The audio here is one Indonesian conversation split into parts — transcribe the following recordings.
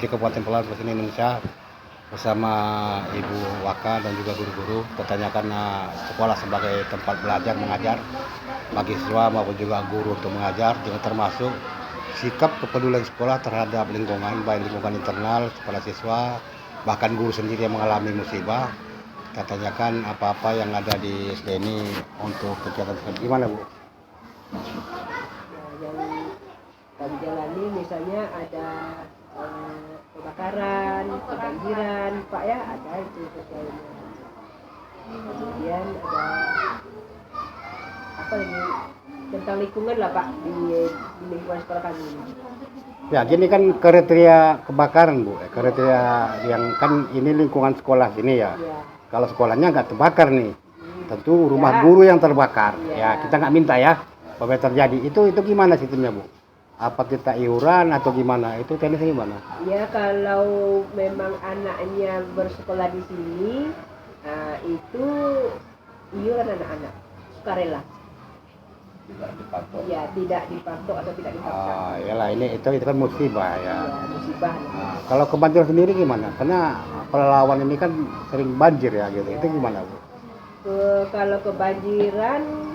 PT Kabupaten Pelaut Presiden Indonesia bersama Ibu Waka dan juga guru-guru pertanyakan sekolah sebagai tempat belajar mengajar bagi siswa maupun juga guru untuk mengajar, juga termasuk sikap kepedulian sekolah terhadap lingkungan, baik lingkungan internal kepada siswa, bahkan guru sendiri yang mengalami musibah. Kita tanyakan apa-apa yang ada di SD ini untuk kegiatan seperti gimana, Bu? Yang kami jalani misalnya ada kebakaran, kebanjiran, Pak ya, ada itu sosialnya. Kemudian ada apa lagi tentang lingkungan lah Pak di lingkungan sekolah kami. Ya, gini kan kriteria kebakaran, Bu. Kriteria yang kan ini lingkungan sekolah sini ya. Ya. Kalau sekolahnya nggak terbakar nih, tentu rumah guru yang terbakar. Ya, kita nggak minta ya apa yang terjadi. Itu gimana sistemnya, Bu? Apa kita iuran atau gimana? Itu teknisnya gimana? Ya, kalau memang anaknya bersekolah di sini, itu iuran anak-anak sukarela. Tidak dipatok. Ya, tidak dipatok atau tidak dipaksa. Iyalah itu kan musibah ya. Ya, musibah. Kalau kebanjiran sendiri gimana? Karena Pelalawan ini kan sering banjir ya gitu. Itu gimana, Bu? Kalau kebanjiran,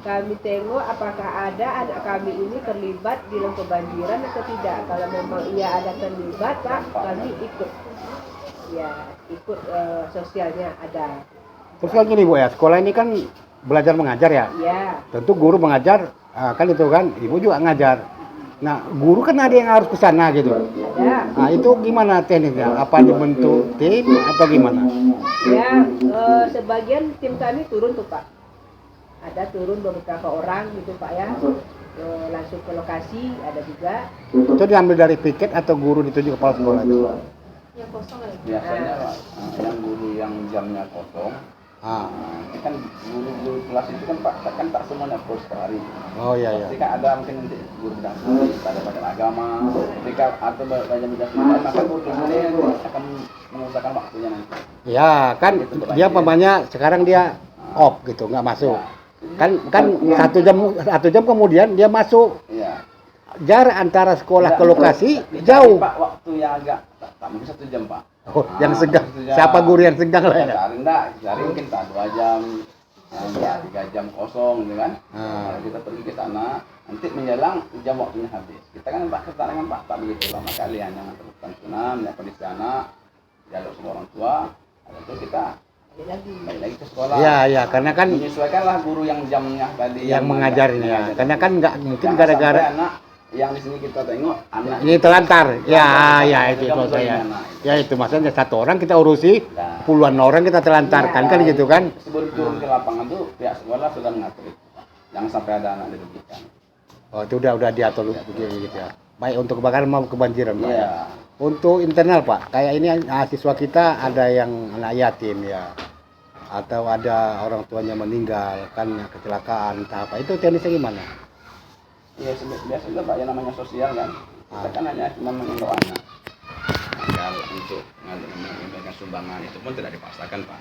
kami tengok apakah ada anak kami ini terlibat di dalam kebanjiran atau tidak. Kalau memang ia ada terlibat, Pak, kami ikut. Ya, ikut sosialnya ada. Terus kan gini, Bu ya, sekolah ini kan belajar mengajar ya. Ya. Tentu guru mengajar, kan itu kan, ibu juga ngajar. Nah, guru kan ada yang harus ke sana gitu. Ada. Nah, itu gimana tekniknya? Apa dibentuk tim atau gimana? Ya, sebagian tim kami turun tuh Pak. Ada turun beberapa orang gitu Pak ya. Langsung ke lokasi, ada juga. Itu diambil dari piket atau guru ditunjuk kepala sekolah itu? Yang kosong lagi. Biasanya Pak, yang guru yang jamnya kosong, kan guru kelas itu kan Pak, kan tak semuanya full sekali. Oh iya. Pasti kan ada mungkin nanti guru bidang sains, pada agama, ketika atau belajar bidang sekolah, maka guru ini akan mengusahakan waktunya nanti. Ya, kan dia umpamanya sekarang dia off gitu, nggak masuk. Kan 1 jam kemudian dia masuk. Iya. Jarak antara sekolah ke lokasi Tapi jauh. Pak, waktu yang agak tak mungkin 1 jam Pak. Oh, yang senggang. 1 jam. Siapa guru yang senggang lah ya? Cari mungkin tak 2 jam, 3 jam kosong, gitu kan? Kalau kita pergi ke sana, nanti menjelang jam waktunya habis. Kita kan Pak keterangan Pak, tak begitu lama kali hanya menentukan sunnah, melihat kondisi anak, dialog sama orang tua, habis itu kita balik lagi ke sekolah. Iya, karena kan menyesuaikanlah guru yang jamnya tadi yang mengajarnya. Karena kan nggak mungkin gara-gara anak yang di sini kita tengok anak ini terlantar. Ya itu saya. Ya itu maksudnya 1 orang kita urusi, puluhan orang kita telantarkan kan gitu kan. Sebelum turun ke lapangan tuh pihak sekolah sudah mengatur itu. Jangan sampai ada anak dirugikan. Oh, itu udah diatur begini gitu ya. Baik untuk kebakaran maupun kebanjiran, Pak. Iya. Untuk internal, Pak, kayak ini siswa kita ada yang anak yatim ya. Atau ada orang tuanya meninggal kan kecelakaan entah apa. Itu teknisnya gimana? Iya, biasanya Pak yang namanya sosial kan. Kita kan hanya cuma mengimbau anak. Kalau untuk memberikan sumbangan itu pun tidak dipaksakan Pak.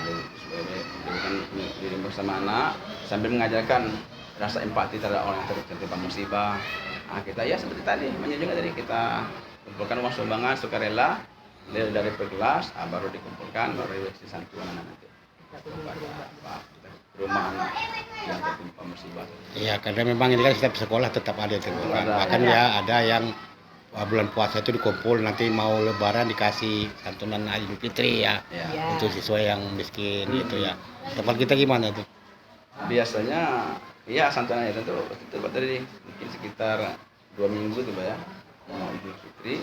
Diberikan diri bersama anak sambil mengajarkan rasa empati terhadap orang yang tertimpa musibah. Kita ya seperti tadi menyejukkan dari kita kumpulkan uang sumbangan sukarela dari per kelas, baru dikumpulkan baru isi santunan nanti kepada rumah anak yang tertimpa musibah. Iya, karena memang ini kan setiap sekolah tetap ada itu kan. Bahkan ya ada yang bulan puasa itu dikumpul nanti mau lebaran dikasih santunan Idul Fitri ya. Untuk siswa yang miskin gitu ya. Tempat kita gimana tuh? Biasanya iya santunan itu tadi mungkin sekitar 2 minggu tuh Pak ya. Mau Idul Fitri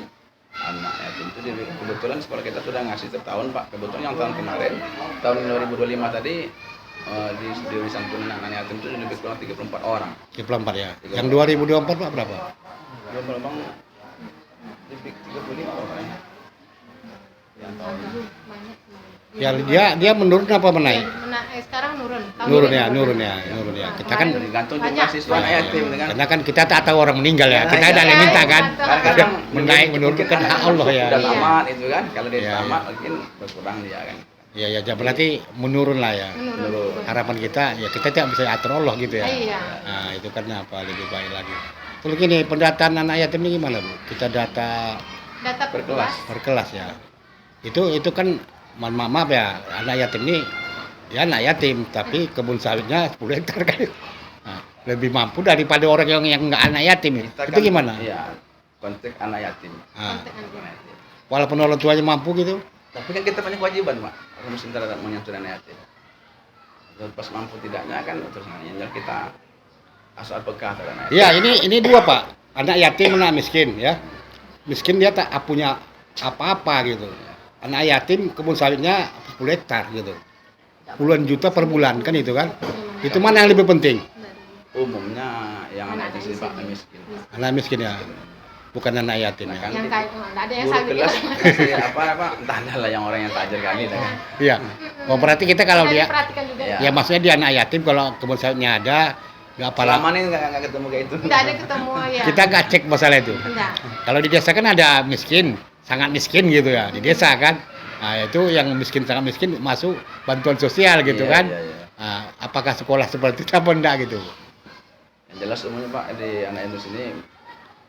anak yatim itu kebetulan sekolah kita sudah ngasih setiap tahun Pak. Kebetulan yang tahun kemarin tahun 2025 tadi di santunan anak yatim itu lebih kurang 34 orang. 34 ya. Yang 2024 Pak berapa? 2024 lebih 35 orang ya. Yang tahun Ya dia menurun apa menaik? Sekarang nurun. Nurun ya. Kita kan tergantung jumlah siswa anak yatim dengan karena kan kita tak tahu orang meninggal ya. Kita ada yang minta kan. kadang Menaik menurun kan hak Allah ya. Sudah tamat itu kan. Kalau dia tamat mungkin berkurang dia kan. Ya berarti menurun lah ya. Menurun. Harapan kita ya kita tidak bisa atur Allah gitu ya. Iya. Nah, itu kan apa lebih baik lagi. Terus gini, pendataan anak yatim ini gimana, Bu? Kita data Data Per kelas. per kelas ya. Itu kan maaf ya, anak yatim ini ya anak yatim tapi kebun sawitnya 10 hektar kan. Nah, lebih mampu daripada orang yang nggak anak yatim itu. Kita Itu kan, gimana? Iya, konteks anak yatim. Nah, konten aja. Anak yatim. walaupun orang tuanya mampu gitu. Tapi kan kita punya kewajiban, Pak. Orang muslim terhadap menyentuh anak yatim. Pas mampu tidaknya kan terus yang kita asal peka terhadap anak yatim. Ya, ini dua, Pak. Anak yatim, anak miskin ya. Miskin dia tak punya apa-apa gitu. Anak yatim kebun sawitnya 10 hektar gitu. Puluhan juta per bulan kan itu kan. Itu mana yang lebih penting? Umumnya yang anak Anak yatim sih, Pak, miskin. miskin. Anak miskin ya. Bukan anak yatim ya. Kan Yang kayak nggak ada yang guru sawit kelas itu. kasih apa entah lah yang orang yang tajir kali dah kan. Iya. Oh, berarti kita kalau dia perhatikan juga. Ya. ya maksudnya dia anak yatim kalau kebun sawitnya ada nggak Selama apa-apa. ini nggak ketemu kayak itu. Nggak ada ketemu ya. Kita nggak cek masalah itu. Nggak. Kalau di desa kan ada miskin, sangat miskin gitu ya. Di desa kan. Nah, itu yang miskin sangat miskin masuk bantuan sosial gitu Iya, kan. iya, iya. Nah, apakah sekolah seperti itu apa enggak gitu? Yang jelas umumnya Pak di anak Indonesia ini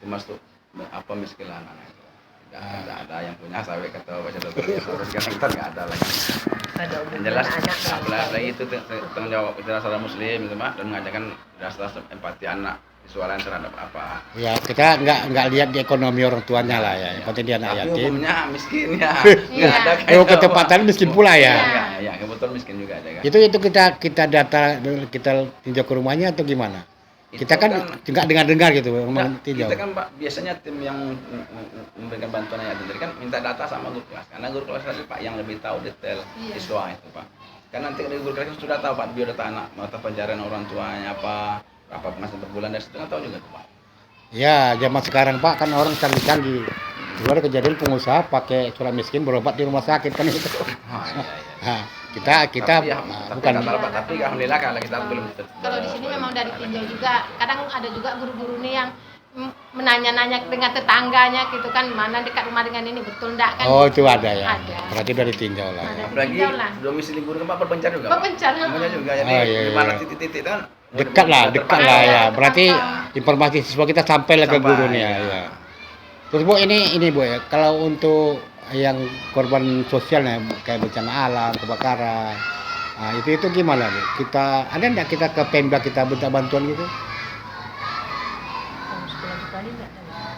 termasuk apa miskin lah anak itu. Nggak ada yang punya sawit atau baca dokter sekarang kita nggak ada lagi. Ada Yang jelas apalagi itu tanggung jawab kita seorang muslim itu Pak dan mengajarkan dasar empati anak visualan terhadap apa. Ya kita nggak lihat di ekonomi orang tuanya lah ya. Yang penting dia anak Tapi yatim. umumnya miskin ya. Iya. Nggak ada Oh, ketepatan miskin pula ya. Ya, kebetulan miskin juga ada kan. Itu kita data kita tinjau ke rumahnya atau gimana? Itu Kita kan nggak dengar-dengar gitu memang Nah, tinjau. kita kan Pak biasanya tim yang memberikan bantuan yang jadi kan minta data sama guru kelas karena guru kelas tadi Pak yang lebih tahu detail Iya. siswa itu Pak. Karena nanti dari guru kelas kan sudah tahu Pak biodata anak, mata pencarian orang tuanya apa, berapa penghasilan per bulan dan itu kan tahu juga tuh Pak. Ya, zaman sekarang Pak kan orang canggih-canggih. Dulu ada kejadian pengusaha pakai surat miskin berobat di rumah sakit kan itu. Oh, iya, iya. Nah, kita tapi, ya, bukan tapi, Pak, tapi alhamdulillah kalau kita belum Kalau di sini memang dari tinjau juga. Kadang ada juga guru-guru nih yang menanya-nanya dengan tetangganya gitu kan, mana dekat rumah dengan ini betul enggak kan? Oh, itu ada ya. Ada. Berarti dari tinjau lah. Ya. apalagi Tinjau lah. domisili guru kan Pak berpencar juga Pak. Berpencar, Berpencar juga jadi Oh, iya, di mana iya. titik-titik kan Dekat lah terpantau. ya. Ada, Berarti terpantau. informasi siswa kita sampai lah ke Sampai, gurunya ya. ya. Terus Bu ini Bu ya, kalau untuk yang korban sosialnya kayak bencana alam, kebakaran, nah, itu gimana Bu? Kita ada enggak kita ke Pemda kita minta bantuan gitu?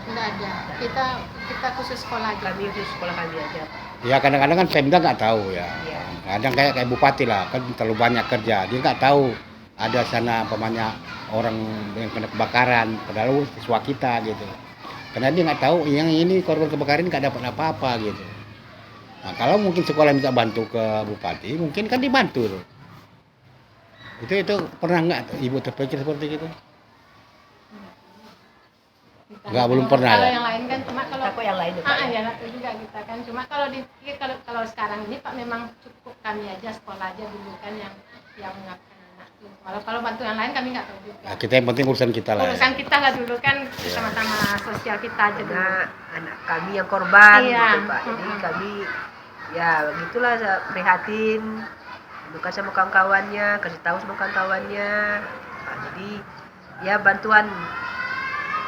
Enggak ada. Kita khusus sekolah aja. Kami itu sekolah kami aja. Ya kadang-kadang kan Pemda nggak tahu ya. Iya. Kadang kayak bupati lah kan terlalu banyak kerja, dia nggak tahu ada sana banyak orang yang kena kebakaran, padahal siswa kita gitu. Karena dia nggak tahu yang ini korban kebakaran nggak dapat apa-apa gitu. Nah kalau mungkin sekolah minta bantu ke bupati, mungkin kan dibantu tuh. Itu pernah nggak tuh ibu terpikir seperti itu? Enggak, belum pernah Kalau ya? yang lain kan cuma kalau Aku yang lain itu. ya itu juga kita kan cuma kalau sekarang ini Pak memang cukup kami aja sekolah aja dulu kan yang mengabdi anak tuh. Kalau bantu yang lain kami nggak tahu juga. Nah, kita yang penting urusan kita lah. Ya. Urusan kita lah dulu kan sama-sama sosial kita aja dulu. Karena anak kami yang korban Iya. gitu Pak. Jadi kami ya begitulah prihatin, bukan sama kawan-kawannya, kasih tahu sama kawan-kawannya. Nah, jadi ya bantuan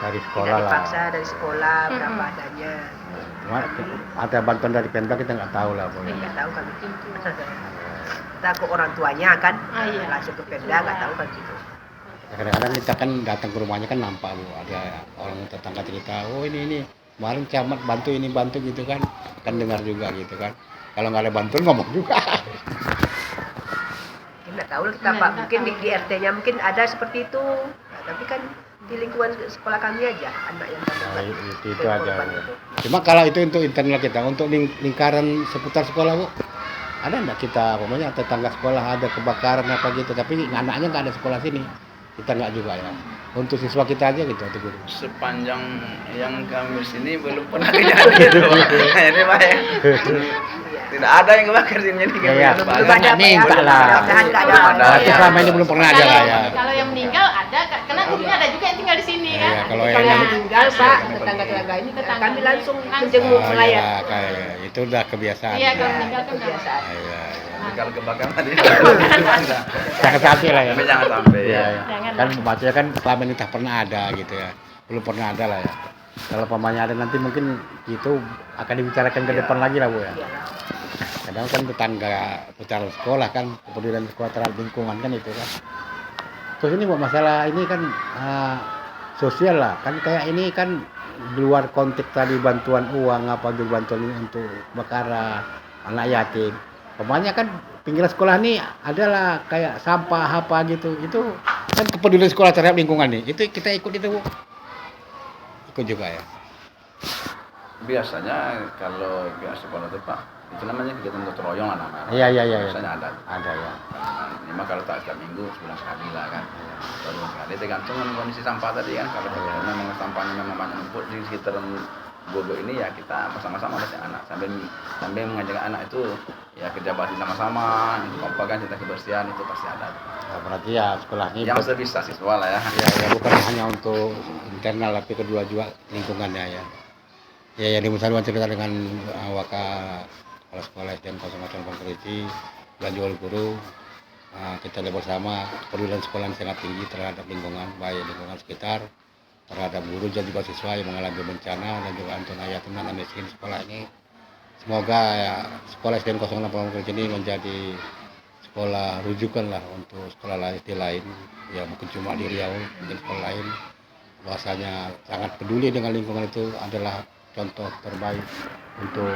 Dari tidak sekolah lah. dipaksa dari sekolah Mm-mm. berapa adanya. Cuma ada bantuan dari Pemda kita nggak tahu lah. Bu. Nggak tahu kami. Kita ke orang tuanya kan, Ah, iya. langsung ke Pemda nggak tahu kan gitu. Kadang-kadang kita kan datang ke rumahnya kan nampak Bu, ada orang tetangga cerita, oh ini kemarin camat bantu ini bantu gitu kan dengar juga gitu kan. Kalau nggak ada bantuan ngomong juga. Mungkin nggak tahu lah kita Iya, Pak, nggak mungkin tahu. di RT-nya mungkin ada seperti itu. Nah, tapi kan di lingkungan sekolah kami aja anak yang Nah, terlibat itu aja. korban Bu. itu. Cuma kalau itu untuk internal kita, untuk lingkaran seputar sekolah Bu, ada nggak kita, pokoknya tetangga sekolah ada kebakaran apa gitu, tapi anaknya nggak ada sekolah sini, kita nggak juga ya. Untuk siswa kita aja gitu, untuk guru. Sepanjang yang kami sini belum pernah kejadian itu. Jadi Pak ya. Tidak ada yang kebakar di sini. Iya, Belum Pak. ada, Pak, ya. Minta lah. Mudah-mudahan nggak ada. Belum Berarti Iya. selama ini belum pernah ada lah ya. Kalau yang meninggal ada, karena ini ada juga yang tinggal di sini kan. Iya, kalau Kalau yang yang meninggal Pak, tetangga-tetangga ini Tetangga. kami langsung Langsung. menjenguk Oh, melayat. ya, kayak itu udah kebiasaan. Iya, Ya. kalau meninggal kan udah. kebiasaan. Iya, iya. Tapi kalau kebakaran tadi Jangan sampai lah ya. Tapi jangan sampai Iya, ya. iya. Jangan. Kan maksudnya kan selama ini tak pernah ada gitu ya. Belum pernah ada lah ya. kalau pamannya ada nanti mungkin itu akan dibicarakan ke depan lagi lah Bu ya. Iya. Kadang kan tetangga secara sekolah kan, kepedulian sekolah terhadap lingkungan kan itu kan. Terus ini Bu, masalah ini kan sosial lah, kan kayak ini kan di luar konteks tadi bantuan uang apa juga bantuan ini untuk Bakara, anak yatim. Pokoknya kan pinggir sekolah nih adalah kayak sampah apa gitu. Itu kan kepedulian sekolah terhadap lingkungan nih. Itu kita ikut itu Bu. Ikut juga ya. Biasanya kalau pihak sekolah itu Pak, itu namanya kegiatan gotong royong lah namanya. Iya. Biasanya ada. Ada ya. Memang kalau tak setiap minggu sebulan sekali lah kan. Sebulan sekali tergantung dengan kondisi sampah tadi kan. Kalau memang sampahnya memang banyak numpuk di sekitaran gogo ini ya kita bersama-sama bersama anak sambil mengajak anak itu ya kerja bakti sama-sama, untuk apa kan kita kebersihan itu pasti ada. Nah, berarti ya sekolah ini Yang sebisa siswa lah ya. ya bukan hanya untuk internal tapi kedua juga lingkungannya ya. Ya yang dimusawarahkan cerita dengan Waka Kepala Sekolah SDN 08 Pangkerici dan juga guru, kita lihat bersama kepedulian sekolah yang sangat tinggi terhadap lingkungan, baik lingkungan sekitar, terhadap guru dan juga siswa yang mengalami bencana dan juga untuk yatim dan anak miskin sekolah ini. Semoga ya, sekolah SDN 08 Pangkerici ini menjadi sekolah rujukan lah untuk sekolah lain ya, mungkin cuma di Riau, mungkin sekolah lain bahwasanya sangat peduli dengan lingkungan itu adalah contoh terbaik untuk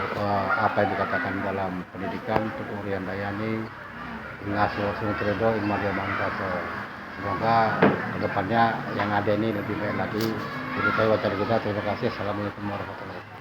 apa yang dikatakan dalam pendidikan untuk Urian Dayani Ngasuh Sumutredo Inmaria Mantaso. Semoga kedepannya yang ada ini lebih baik lagi. Jadi saya wawancara kita, terima kasih. Assalamualaikum warahmatullahi wabarakatuh.